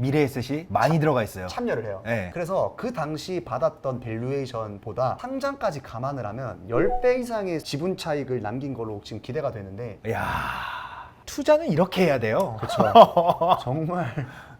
미래의 셋이 많이 들어가 있어요. 참여를 해요. 네. 그래서 그 당시 받았던 밸류에이션보다 상장까지 감안을 하면 10배 이상의 지분 차익을 남긴 걸로 지금 기대가 되는데 이야, 투자는 이렇게 해야 돼요. 그렇죠. 정말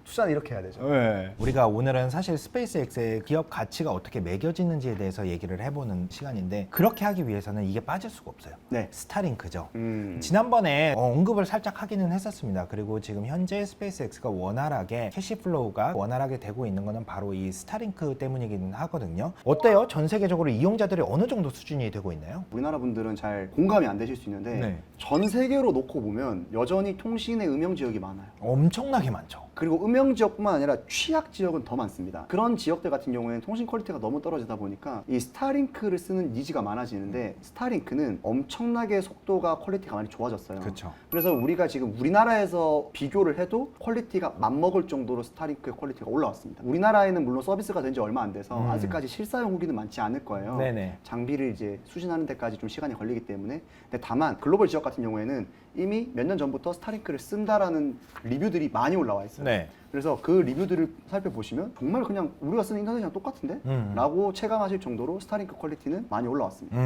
투자는 이렇게 해야 되죠. 네. 우리가 오늘은 사실 스페이스X의 기업 가치가 어떻게 매겨지는지에 대해서 얘기를 해보는 시간인데 그렇게 하기 위해서는 이게 빠질 수가 없어요. 네. 스타링크죠. 음. 지난번에 언급을 살짝 하기는 했었습니다. 그리고 지금 현재 스페이스X가 원활하게 캐시플로우가 원활하게 되고 있는 거는 바로 이 스타링크 때문이긴 하거든요. 어때요? 전 세계적으로 이용자들이 어느 정도 수준이 되고 있나요? 우리나라 분들은 잘 공감이 안 되실 수 있는데 네. 전 세계로 놓고 보면 여전히 통신의 음영 지역이 많아요. 엄청나게 많죠. 그리고 음영 지역뿐만 아니라 취약 지역은 더 많습니다. 그런 지역들 같은 경우에는 통신 퀄리티가 너무 떨어지다 보니까 이 스타링크를 쓰는 니즈가 많아지는데 스타링크는 엄청나게 속도가 퀄리티가 많이 좋아졌어요. 그렇죠. 그래서 우리가 지금 우리나라에서 비교를 해도 퀄리티가 맞먹을 정도로 스타링크의 퀄리티가 올라왔습니다. 우리나라에는 물론 서비스가 된 지 얼마 안 돼서 아직까지 실사용 후기는 많지 않을 거예요. 네네. 장비를 이제 수신하는 데까지 좀 시간이 걸리기 때문에. 근데 다만 글로벌 지역 같은 경우에는 이미 몇 년 전부터 스타링크를 쓴다라는 리뷰들이 많이 올라와 있어요. 네. 그래서 그 리뷰들을 살펴보시면 정말 그냥 우리가 쓰는 인터넷이랑 똑같은데? 라고 체감하실 정도로 스타링크 퀄리티는 많이 올라왔습니다.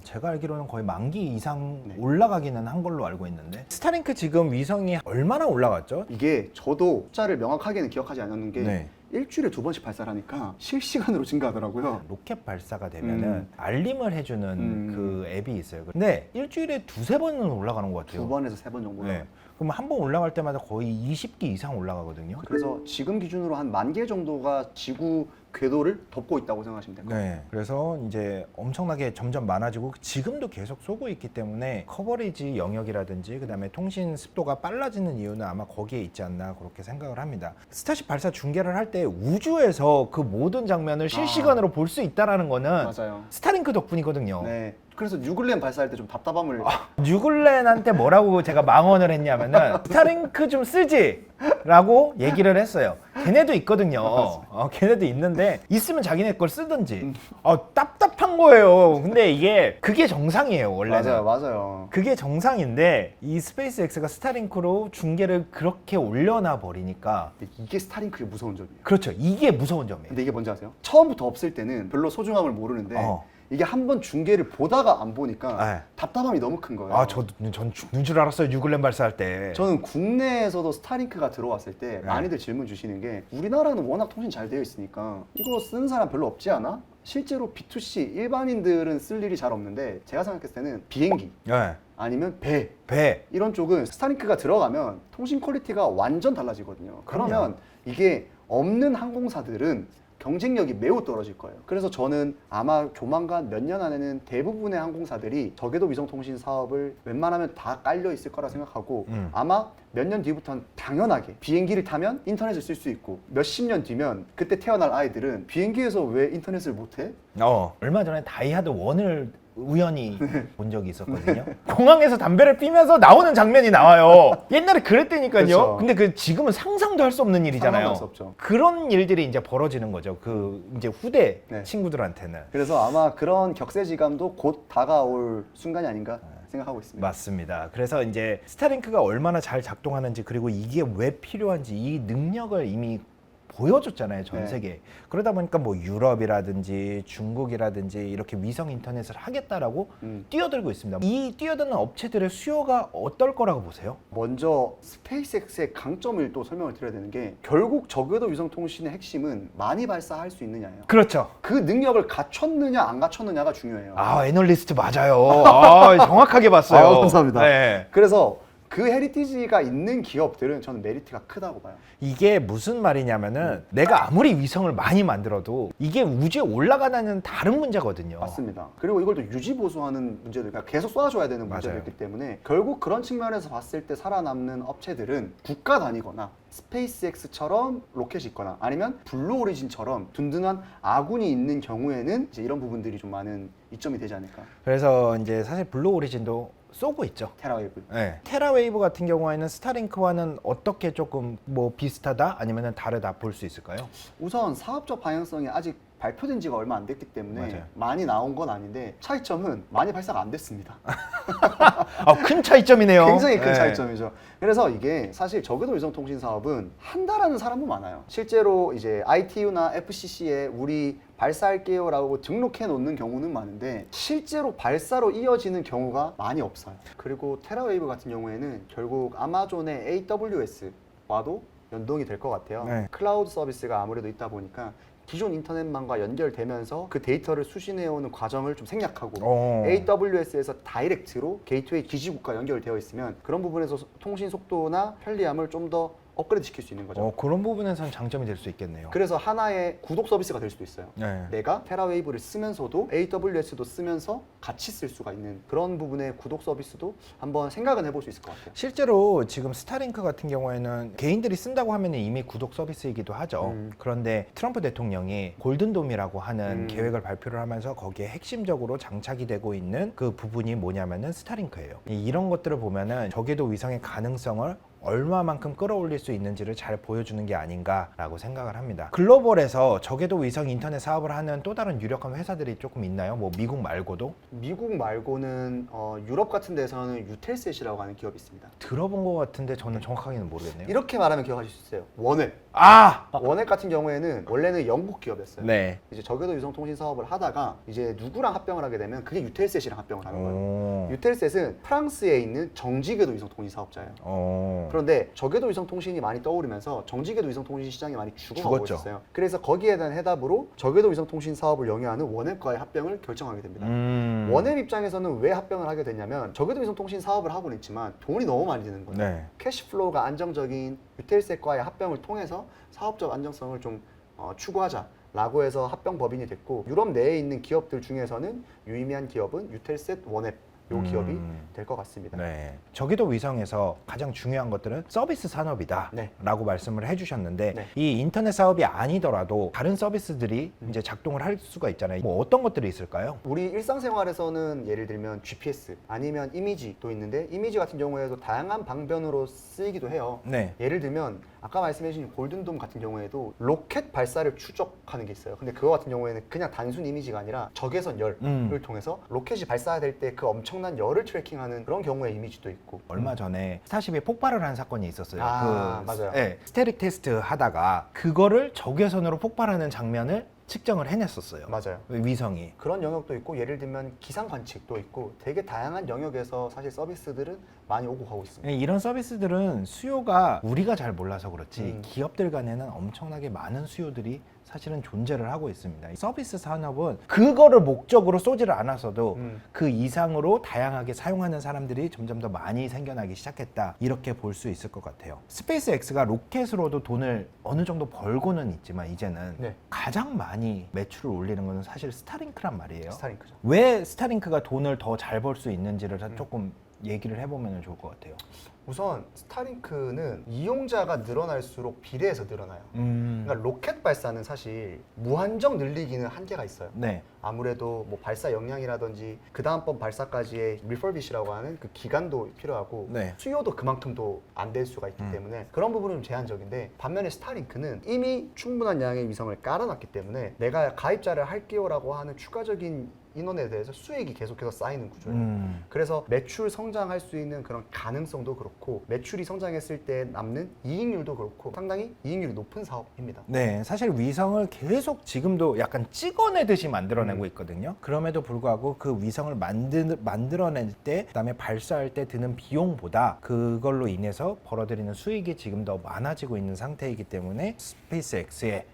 제가 알기로는 거의 만기 이상 네. 올라가기는 한 걸로 알고 있는데 스타링크 지금 위성이 얼마나 올라갔죠? 이게 저도 숫자를 명확하게는 기억하지 않았는 게 네. 일주일에 2번씩 발사를 하니까 실시간으로 증가하더라고요. 로켓 발사가 되면은 알림을 해주는 그 앱이 있어요. 근데 일주일에 두세 번은 올라가는 것 같아요. 2번에서 3번 정도. 네. 그럼 한 번 올라갈 때마다 거의 20기 이상 올라가거든요. 그래서 지금 기준으로 한 10,000개 정도가 지구 궤도를 덮고 있다고 생각하시면 될 거예요. 네. 그래서 이제 엄청나게 점점 많아지고 지금도 계속 쏘고 있기 때문에 커버리지 영역이라든지 그다음에 통신 습도가 빨라지는 이유는 아마 거기에 있지 않나 그렇게 생각을 합니다. 스타쉽 발사 중계를 할 때 우주에서 그 모든 장면을 실시간으로 볼 수 있다라는 거는 맞아요. 스타링크 덕분이거든요. 네. 그래서 뉴글랜 발사할 때 좀 답답함을 뉴글랜한테 뭐라고 제가 망언을 했냐면은 스타링크 좀 쓰지? 라고 얘기를 했어요. 걔네도 있거든요. 걔네도 있는데 있으면 자기네 걸 쓰든지. 답답한 거예요. 근데 이게 그게 정상이에요, 원래는. 맞아요. 그게 정상인데 이 스페이스X가 스타링크로 중계를 그렇게 올려놔 버리니까 근데 이게 스타링크의 무서운 점이에요. 그렇죠. 이게 무서운 점이에요. 근데 이게 뭔지 아세요? 처음부터 없을 때는 별로 소중함을 모르는데 이게 한번 중계를 보다가 안 보니까 네. 답답함이 너무 큰 거예요. 전 죽는 줄 알았어요, 뉴글랜 발사할 때. 저는 국내에서도 스타링크가 들어왔을 때 네. 많이들 질문 주시는 게 우리나라는 워낙 통신 잘 되어 있으니까 이거 쓰는 사람 별로 없지 않아? 실제로 B2C 일반인들은 쓸 일이 잘 없는데 제가 생각했을 때는 비행기 네. 아니면 배 배. 이런 쪽은 스타링크가 들어가면 통신 퀄리티가 완전 달라지거든요. 그럼요. 그러면 이게 없는 항공사들은 경쟁력이 매우 떨어질 거예요. 그래서 저는 아마 조만간 몇 년 안에는 대부분의 항공사들이 저궤도 위성통신 사업을 웬만하면 다 깔려 있을 거라 생각하고 아마 몇 년 뒤부터는 당연하게 비행기를 타면 인터넷을 쓸 수 있고 몇십 년 뒤면 그때 태어날 아이들은 비행기에서 왜 인터넷을 못해? 얼마 전에 다이하드 1을 우연히 본 적이 있었거든요. 공항에서 담배를 피면서 나오는 장면이 나와요. 옛날에 그랬다니까요. 그렇죠. 근데 지금은 상상도 할 수 없는 일이잖아요. 상상할 수 없죠. 그런 일들이 이제 벌어지는 거죠. 그 이제 후대 네. 친구들한테는. 그래서 아마 그런 격세지감도 곧 다가올 순간이 아닌가 생각하고 있습니다. 맞습니다. 그래서 이제 스타링크가 얼마나 잘 작동하는지 그리고 이게 왜 필요한지 이 능력을 이미 보여줬잖아요, 전 네. 세계. 그러다 보니까 뭐 유럽이라든지 중국이라든지 이렇게 위성 인터넷을 하겠다라고 뛰어들고 있습니다. 이 뛰어드는 업체들의 수요가 어떨 거라고 보세요? 먼저 스페이스X의 강점을 또 설명을 드려야 되는 게 결국 저궤도 위성통신의 핵심은 많이 발사할 수 있느냐예요. 그렇죠. 그 능력을 갖췄느냐 안 갖췄느냐가 중요해요. 애널리스트 맞아요. 정확하게 봤어요. 감사합니다. 네. 그래서 그 헤리티지가 있는 기업들은 저는 메리트가 크다고 봐요. 이게 무슨 말이냐면은 내가 아무리 위성을 많이 만들어도 이게 우주에 올라가는 다른 문제거든요. 맞습니다. 그리고 이걸 또 유지 보수하는 문제도 그러니까 계속 쏴줘야 되는 문제도 맞아요. 있기 때문에 결국 그런 측면에서 봤을 때 살아남는 업체들은 국가 단위거나 스페이스X처럼 로켓이 있거나 아니면 블루 오리진처럼 든든한 아군이 있는 경우에는 이제 이런 부분들이 좀 많은 이점이 되지 않을까. 그래서 이제 사실 블루 오리진도 쏘고 있죠. 테라웨이브. 네. 테라웨이브 같은 경우에는 스타링크와는 어떻게 조금 뭐 비슷하다 아니면 다르다 볼 수 있을까요? 우선 사업적 방향성이 아직 발표된 지가 얼마 안 됐기 때문에 맞아요. 많이 나온 건 아닌데 차이점은 많이 발사가 안 됐습니다. 큰 차이점이네요. 굉장히 큰 네. 차이점이죠. 그래서 이게 사실 저궤도 위성 통신 사업은 한다라는 사람은 많아요. 실제로 이제 ITU나 FCC에 우리 발사할게요라고 등록해 놓는 경우는 많은데 실제로 발사로 이어지는 경우가 많이 없어요. 그리고 테라웨이브 같은 경우에는 결국 아마존의 AWS와도 연동이 될 것 같아요. 네. 클라우드 서비스가 아무래도 있다 보니까 기존 인터넷망과 연결되면서 그 데이터를 수신해오는 과정을 좀 생략하고 AWS에서 다이렉트로 게이트웨이 기지국과 연결되어 있으면 그런 부분에서 통신 속도나 편리함을 좀 더 업그레이드 시킬 수 있는 거죠. 그런 부분에서는 장점이 될 수 있겠네요. 그래서 하나의 구독 서비스가 될 수도 있어요. 네. 내가 테라웨이브를 쓰면서도 AWS도 쓰면서 같이 쓸 수가 있는 그런 부분의 구독 서비스도 한번 생각은 해볼 수 있을 것 같아요. 실제로 지금 스타링크 같은 경우에는 개인들이 쓴다고 하면 이미 구독 서비스이기도 하죠. 그런데 트럼프 대통령이 골든돔이라고 하는 계획을 발표를 하면서 거기에 핵심적으로 장착이 되고 있는 그 부분이 뭐냐면은 스타링크예요. 이런 것들을 보면은 저궤도 위성의 가능성을 얼마만큼 끌어올릴 수 있는지를 잘 보여주는 게 아닌가라고 생각을 합니다. 글로벌에서 저궤도 위성 인터넷 사업을 하는 또 다른 유력한 회사들이 조금 있나요? 뭐 미국 말고도? 미국 말고는 유럽 같은 데서는 유텔셋이라고 하는 기업이 있습니다. 들어본 것 같은데 저는 정확하게는 모르겠네요. 이렇게 말하면 기억하실 수 있어요. 원앱. 원앱 같은 경우에는 원래는 영국 기업이었어요. 네. 이제 저궤도 위성 통신 사업을 하다가 이제 누구랑 합병을 하게 되면 그게 유텔셋이랑 합병을 하는 거예요. 유텔셋은 프랑스에 있는 정지궤도 위성 통신 사업자예요. 그런데 저궤도 위성 통신이 많이 떠오르면서 정지궤도 위성 통신 시장이 많이 죽어가고 죽었죠. 있었어요. 그래서 거기에 대한 해답으로 저궤도 위성 통신 사업을 영위하는 원앱과의 합병을 결정하게 됩니다. 원앱 입장에서는 왜 합병을 하게 됐냐면 저궤도 위성 통신 사업을 하고는 있지만 돈이 너무 많이 드는 거예요. 네. 캐시플로우가 안정적인 유텔셋과의 합병을 통해서 사업적 안정성을 좀 추구하자라고 해서 합병 법인이 됐고 유럽 내에 있는 기업들 중에서는 유의미한 기업은 유텔셋, 원앱 요 기업이 될 것 같습니다. 네. 저궤도 위성에서 가장 중요한 것들은 서비스 산업이다 네. 라고 말씀을 해주셨는데 네. 이 인터넷 사업이 아니더라도 다른 서비스들이 이제 작동을 할 수가 있잖아요. 뭐 어떤 것들이 있을까요? 우리 일상생활에서는 예를 들면 GPS 아니면 이미지도 있는데 이미지 같은 경우에도 다양한 방변으로 쓰이기도 해요. 네. 예를 들면 아까 말씀해 주신 골든돔 같은 경우에도 로켓 발사를 추적하는 게 있어요. 근데 그거 같은 경우에는 그냥 단순 이미지가 아니라 적외선 열을 통해서 로켓이 발사될 때 그 엄청난 열을 트래킹하는 그런 경우의 이미지도 있고 얼마 전에 스타쉽이 폭발을 한 사건이 있었어요. 맞아요. 네, 스테릭 테스트 하다가 그거를 적외선으로 폭발하는 장면을 측정을 해냈었어요. 맞아요. 위성이. 그런 영역도 있고 예를 들면 기상 관측도 있고 되게 다양한 영역에서 사실 서비스들은 많이 오고 가고 있습니다. 이런 서비스들은 수요가 우리가 잘 몰라서 그렇지 기업들 간에는 엄청나게 많은 수요들이 사실은 존재를 하고 있습니다. 이 서비스 산업은 그거를 목적으로 쏘지를 않았어도 그 이상으로 다양하게 사용하는 사람들이 점점 더 많이 생겨나기 시작했다. 이렇게 볼 수 있을 것 같아요. 스페이스X가 로켓으로도 돈을 어느 정도 벌고는 있지만 이제는 네. 가장 많이 매출을 올리는 것은 사실 스타링크란 말이에요. 스타링크죠. 왜 스타링크가 돈을 더 잘 벌 수 있는지를 조금 얘기를 해보면 좋을 것 같아요. 우선 스타링크는 이용자가 늘어날수록 비례해서 늘어나요. 그러니까 로켓 발사는 사실 무한정 늘리기는 한계가 있어요. 네. 아무래도 뭐 발사 역량이라든지 그 다음번 발사까지의 리퍼비시라고 하는 그 기간도 필요하고 네. 수요도 그만큼도 안 될 수가 있기 때문에 그런 부분은 좀 제한적인데 반면에 스타링크는 이미 충분한 양의 위성을 깔아놨기 때문에 내가 가입자를 할게요라고 하는 추가적인 인원에 대해서 수익이 계속해서 쌓이는 구조예요. 그래서 매출 성장할 수 있는 그런 가능성도 그렇고 매출이 성장했을 때 남는 이익률도 그렇고 상당히 이익률이 높은 사업입니다. 네, 사실 위성을 계속 지금도 약간 찍어내듯이 만들어내고 있거든요. 그럼에도 불구하고 그 위성을 만들어낼 때, 그다음에 발사할 때 드는 비용보다 그걸로 인해서 벌어들이는 수익이 지금 더 많아지고 있는 상태이기 때문에 스페이스X의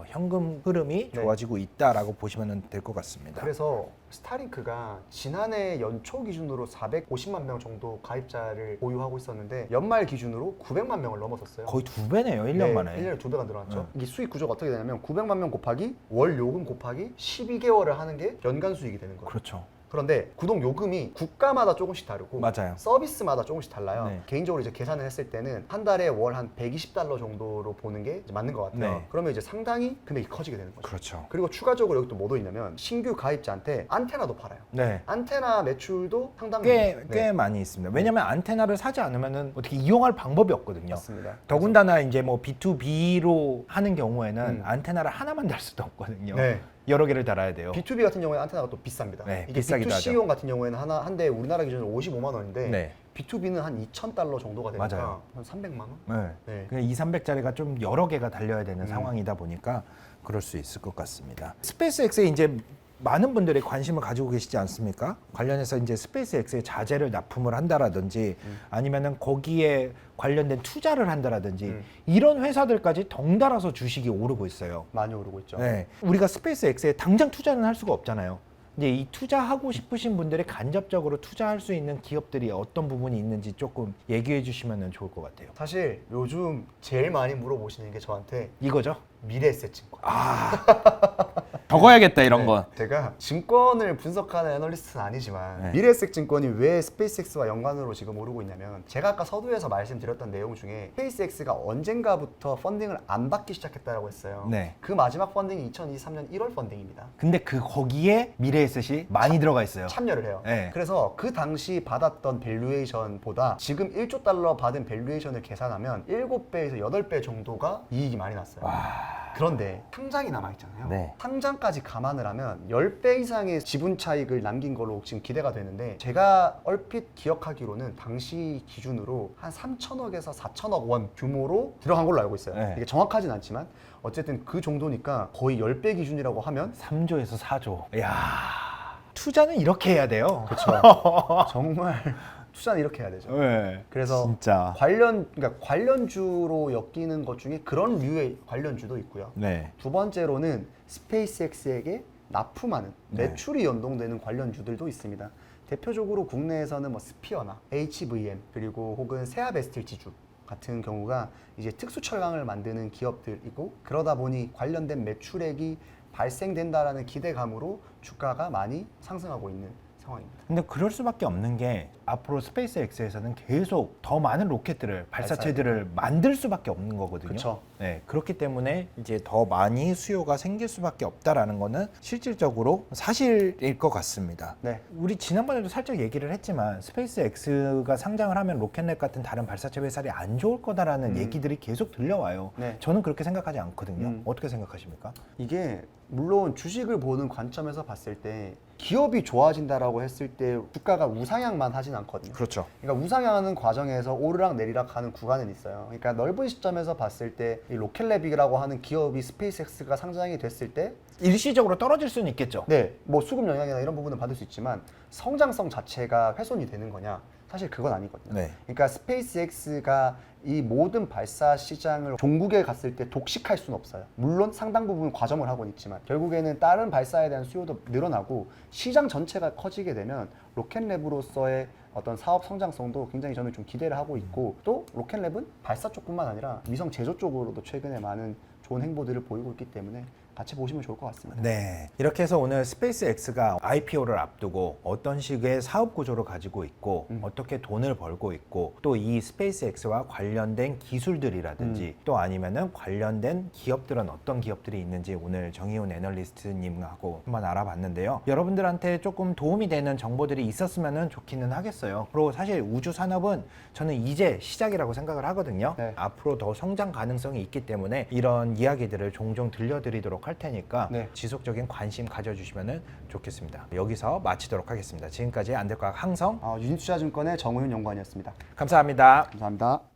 현금 흐름이 좋아지고 있다라고 보시면 될 것 같습니다. 그래서 스타링크가 지난해 연초 기준으로 450만 명 정도 가입자를 보유하고 있었는데 연말 기준으로 900만 명을 넘어섰어요. 거의 2배네요, 1년 만에. 1년에 2배가 늘어났죠. 이게 수익 구조가 어떻게 되냐면 900만 명 곱하기 월 요금 곱하기 12개월을 하는 게 연간 수익이 되는 거예요. 그렇죠. 그런데 구독 요금이 국가마다 조금씩 다르고 맞아요. 서비스마다 조금씩 달라요. 네. 개인적으로 이제 계산을 했을 때는 한 달에 월 한 120달러 정도로 보는 게 이제 맞는 것 같아요. 네. 그러면 이제 상당히 금액이 커지게 되는 거죠. 그렇죠. 그리고 추가적으로 여기 또 뭐도 있냐면 신규 가입자한테 안테나도 팔아요. 네. 안테나 매출도 상당히 꽤 많이 있습니다. 왜냐면 안테나를 사지 않으면은 어떻게 이용할 방법이 없거든요. 맞습니다. 더군다나 이제 뭐 B2B로 하는 경우에는 음. 안테나를 하나만 달 수도 없거든요. 네. 여러 개를 달아야 돼요. B2B 같은 경우에 안테나가 또 비쌉니다. 네, 이게 비싸기도 B2C용 같은 경우에는 한 대 우리나라 기준으로 55만 원인데 네. B2B는 한 2,000달러 정도가 되니까 맞아요. 한 300만 원? 네. 네. 그냥 2, 300짜리가 좀 여러 개가 달려야 되는 상황이다 보니까 그럴 수 있을 것 같습니다. 스페이스X에 이제 많은 분들이 관심을 가지고 계시지 않습니까? 관련해서 이제 스페이스X에 자재를 납품을 한다라든지 아니면은 거기에 관련된 투자를 한다라든지 이런 회사들까지 덩달아서 주식이 오르고 있어요. 많이 오르고 있죠. 네. 우리가 스페이스X에 당장 투자는 할 수가 없잖아요. 이제 이 투자하고 싶으신 분들이 간접적으로 투자할 수 있는 기업들이 어떤 부분이 있는지 조금 얘기해 주시면 좋을 것 같아요. 사실 요즘 제일 많이 물어보시는 게 저한테 이거죠? 미래에셋증권. 적어야겠다 이런 거. 제가 증권을 분석하는 애널리스트는 아니지만 네. 미래에셋증권이 왜 스페이스X와 연관으로 지금 오르고 있냐면 제가 아까 서두에서 말씀드렸던 내용 중에 스페이스X가 언젠가부터 펀딩을 안 받기 시작했다고 했어요. 네. 그 마지막 펀딩이 2023년 1월 펀딩입니다. 근데 거기에 미래에셋이 많이 들어가 있어요. 참여를 해요. 네. 그래서 그 당시 받았던 밸류에이션보다 지금 1조 달러 받은 밸류에이션을 계산하면 7배에서 8배 정도가 이익이 많이 났어요. 그런데 상장이 남아있잖아요. 네. 상장까지 감안을 하면 10배 이상의 지분 차익을 남긴 걸로 지금 기대가 되는데 제가 얼핏 기억하기로는 당시 기준으로 한 3천억에서 4천억 원 규모로 들어간 걸로 알고 있어요. 네. 이게 정확하진 않지만 어쨌든 그 정도니까 거의 10배 기준이라고 하면 3조에서 4조. 이야. 투자는 이렇게 해야 돼요. 그렇죠. 정말 투자는 이렇게 해야 되죠. 네. 그래서 진짜. 그러니까 관련주로 엮이는 것 중에 그런 류의 관련주도 있고요. 네. 두 번째로는 스페이스X에게 납품하는 네. 매출이 연동되는 관련주들도 있습니다. 대표적으로 국내에서는 뭐 스피어나 HVM 그리고 혹은 세아베스틸 지주 같은 경우가 이제 특수 철강을 만드는 기업들이고 그러다 보니 관련된 매출액이 발생된다라는 기대감으로 주가가 많이 상승하고 있는 상황입니다. 근데 그럴 수밖에 없는 게 앞으로 스페이스X에서는 계속 더 많은 로켓들을 발사체들을 만들 수밖에 없는 거거든요. 그쵸. 네, 그렇기 때문에 이제 더 많이 수요가 생길 수밖에 없다라는 거는 실질적으로 사실일 것 같습니다. 네. 우리 지난번에도 살짝 얘기를 했지만 스페이스X가 상장을 하면 로켓넷 같은 다른 발사체 회사들이 안 좋을 거다라는 얘기들이 계속 들려와요. 네. 저는 그렇게 생각하지 않거든요. 어떻게 생각하십니까? 이게 물론 주식을 보는 관점에서 봤을 때 기업이 좋아진다라고 했을 때 주가가 우상향만 하진 않거든요. 그렇죠. 그러니까 우상향하는 과정에서 오르락 내리락 하는 구간은 있어요. 그러니까 넓은 시점에서 봤을 때 이 로켓랩이라고 하는 기업이 스페이스X가 상장이 됐을 때 일시적으로 떨어질 수는 있겠죠. 네, 뭐 수급 영향이나 이런 부분은 받을 수 있지만 성장성 자체가 훼손이 되는 거냐? 사실 그건 아니거든요. 네. 그러니까 스페이스X가 이 모든 발사 시장을 종국에 갔을 때 독식할 수는 없어요. 물론 상당 부분 과점을 하고는 있지만 결국에는 다른 발사에 대한 수요도 늘어나고 시장 전체가 커지게 되면 로켓랩으로서의 어떤 사업 성장성도 굉장히 저는 좀 기대를 하고 있고 또 로켓랩은 발사 쪽뿐만 아니라 위성 제조 쪽으로도 최근에 많은 좋은 행보들을 보이고 있기 때문에 같이 보시면 좋을 것 같습니다. 네. 이렇게 해서 오늘 스페이스X가 IPO를 앞두고 어떤 식의 사업 구조를 가지고 있고 어떻게 돈을 벌고 있고 또 이 스페이스X와 관련된 기술들이라든지 또 아니면은 관련된 기업들은 어떤 기업들이 있는지 오늘 정의훈 애널리스트님하고 한번 알아봤는데요. 여러분들한테 조금 도움이 되는 정보들이 있었으면 좋기는 하겠어요. 그리고 사실 우주 산업은 저는 이제 시작이라고 생각을 하거든요. 네. 앞으로 더 성장 가능성이 있기 때문에 이런 이야기들을 종종 들려드리도록 할 테니까 네. 지속적인 관심 가져주시면 좋겠습니다. 여기서 마치도록 하겠습니다. 지금까지 안될과학 항성 유니투자증권의 정우윤 연구원이었습니다. 감사합니다. 감사합니다.